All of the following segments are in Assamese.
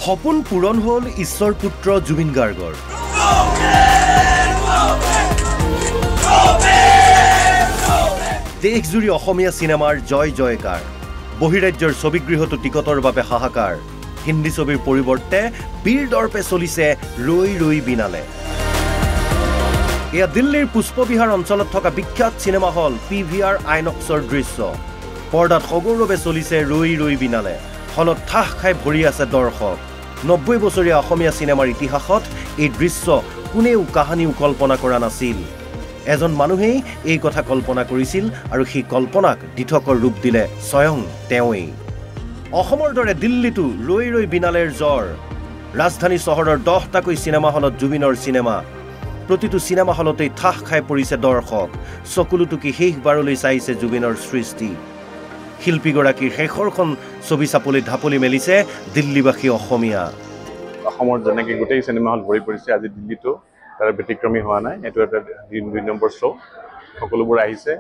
সপোন পূৰণ হ'ল ঈশ্বৰ পুত্ৰ জুবিন গাৰ্গৰ। দেশজুৰি অসমীয়া চিনেমাৰ জয় জয়কাৰ। বহিৰাজ্যৰ ছবিগৃহতো টিকটৰ বাবে হাহাকাৰ। হিন্দী ছবিৰ পৰিৱৰ্তে বীৰ দৰ্পে চলিছে ৰৈ ৰৈ বিনালে। এয়া দিল্লীৰ পুষ্পবিহাৰ অঞ্চলত থকা বিখ্যাত চিনেমা হল PVR আইনক্সৰ দৃশ্য। পৰ্দাত সগৌৰৱে চলিছে ৰৈ ৰৈ বিনালে। হলত ঠাহ খাই ভৰি আছে দৰ্শক। 90 বছৰীয়া অসমীয়া চিনেমাৰ ইতিহাসত এই দৃশ্য কোনেও কাহানিও কল্পনা কৰা নাছিল। এজন মানুহেই এই কথা কল্পনা কৰিছিল আৰু সেই কল্পনাক দিঠকৰ ৰূপ দিলে স্বয়ং তেওঁৱেই। অসমৰ দৰে দিল্লীতো ৰৈ ৰৈ বিনালেৰ জ্বৰ। ৰাজধানী চহৰৰ 10টাকৈ চিনেমা হলত জুবিনৰ চিনেমা। প্ৰতিটো চিনেমা হলতেই ঠাহ খাই পৰিছে দৰ্শক। চকুলোটুকি শেষবাৰলৈ চাইছে জুবিনৰ সৃষ্টি। শিল্পীগৰাকীৰ শেষৰখন ছবি চাবলৈ ঢাপলি মেলিছে দিল্লীবাসী অসমীয়া। অসমৰ যেনেকৈ গোটেই চিনেমা হল ভৰি পৰিছে, আজি দিল্লীতো তাৰ ব্যতিক্ৰমী হোৱা নাই। এইটো এটা 2 নম্বৰ শ্ব'। সকলোবোৰ আহিছে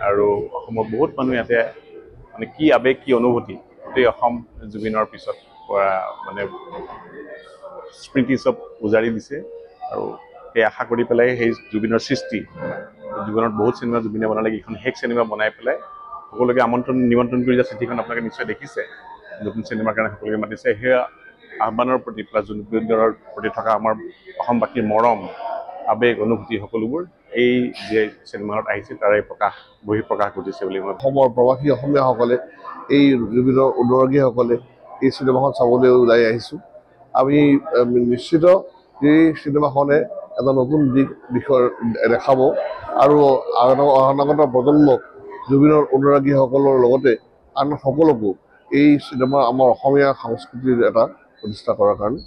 আৰু অসমৰ বহুত মানুহ ইয়াতে মানে কি আৱেগ, কি অনুভূতি, গোটেই অসম জুবিনৰ পিছত পৰা মানে স্মৃতি চব উজাৰি দিছে। আৰু সেই আশা কৰি পেলাই সেই জুবিনৰ সৃষ্টি, জীৱনত বহুত চিনেমা জুবিনে বনালে, এইখন শেষ চিনেমা বনাই পেলাই সকলোকে নিমন্ত্ৰণ কৰি দিয়া চিঠিখন আপোনালোকে নিশ্চয় দেখিছে। নতুন চিনেমাৰ কাৰণে সকলোকে মাতিছে। সেই আহ্বানৰ প্ৰতি প্লাছ জুবিনৰ প্ৰতি থকা আমাৰ অসমবাসীৰ মৰম, আৱেগ, অনুভূতি সকলোবোৰ এই যে চিনেমাত আহিছে তাৰে বহিঃপ্ৰকাশ ঘটিছে বুলি মই অসমৰ প্ৰবাসী অসমীয়াসকলে, এই জুবিনৰ অনুৰাগীসকলে এই চিনেমাখন চাবলৈ ওলাই আহিছোঁ। আমি নিশ্চিত এই চিনেমাখনে এটা নতুন বিষয় দেখাব আৰু অনাগত প্ৰজন্মক জুবিনৰ অনুৰাগীসকলৰ লগতে আন সকলোকো এই চিনেমা আমাৰ অসমীয়া সংস্কৃতিৰ এটা প্ৰতিষ্ঠা কৰাৰ কাৰণে।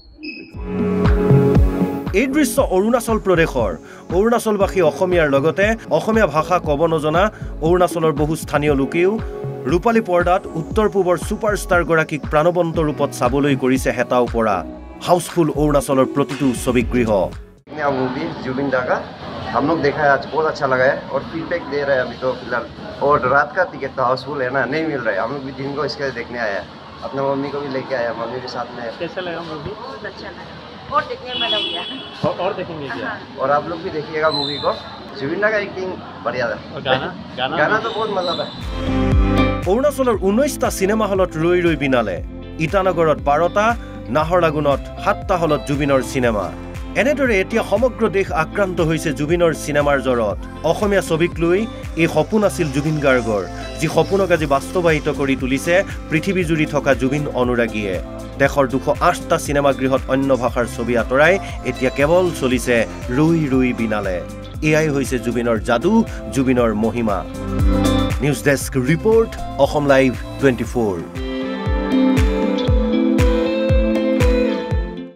এই দৃশ্য অৰুণাচল প্ৰদেশৰ। অৰুণাচলবাসী অসমীয়াৰ লগতে অসমীয়া ভাষা ক'ব নজনা অৰুণাচলৰ বহু স্থানীয় লোকেও ৰূপালী পৰ্দাত উত্তৰ পূবৰ ছুপাৰষ্টাৰগৰাকীক প্ৰাণৱন্ত ৰূপত চাবলৈ কৰিছে হেতা ওপৰা। হাউচফুল অৰুণাচলৰ প্ৰতিটো ছবিগৃহ। जुबिन दा का हम लोग देखा है, आज बहुत अच्छा लगा है और फीडबैक दे रहे हैं अभी तो फिलहाल। और रात का टिकट तो हाउसफुल है ना, नहीं मिल रहा है। हम लोग भी दिन को इसके देखने आए हैं, अपने मम्मी को भी लेके आए हैं, मम्मी के साथ में। कैसा लगा मूवी? बहुत अच्छा लगा और देखने में मजा गया। और देखेंगे क्या? और आप लोग भी देखिएगा मूवी को। जुबिन दा का एक्टिंग बढ़िया था। और गाना तो बहुत मजा था। অৰুণাচলৰ 19টা চিনেমা হলত ৰৈ ৰৈ বিনালে। ইটানগৰত 12টা, নাহৰলাগুনত 7টা হলত জুবিনৰ চিনেমা। এনেদৰে এতিয়া সমগ্ৰ দেশ আক্ৰান্ত হৈছে জুবিনৰ চিনেমাৰ জ্বৰত। অসমীয়া ছবিক লৈ এই সপোন আছিল জুবিন গাৰ্গৰ, যি সপোনক আজি বাস্তৱায়িত কৰি তুলিছে পৃথিৱীজুৰি থকা জুবিন অনুৰাগীয়ে। দেশৰ 208টা চিনেমাগৃহত অন্য ভাষাৰ ছবি আঁতৰাই এতিয়া কেৱল চলিছে ৰৈ ৰৈ বিনালে। এয়াই হৈছে জুবিনৰ যাদু, জুবিনৰ মহিমা। News desk report, Assam live 24।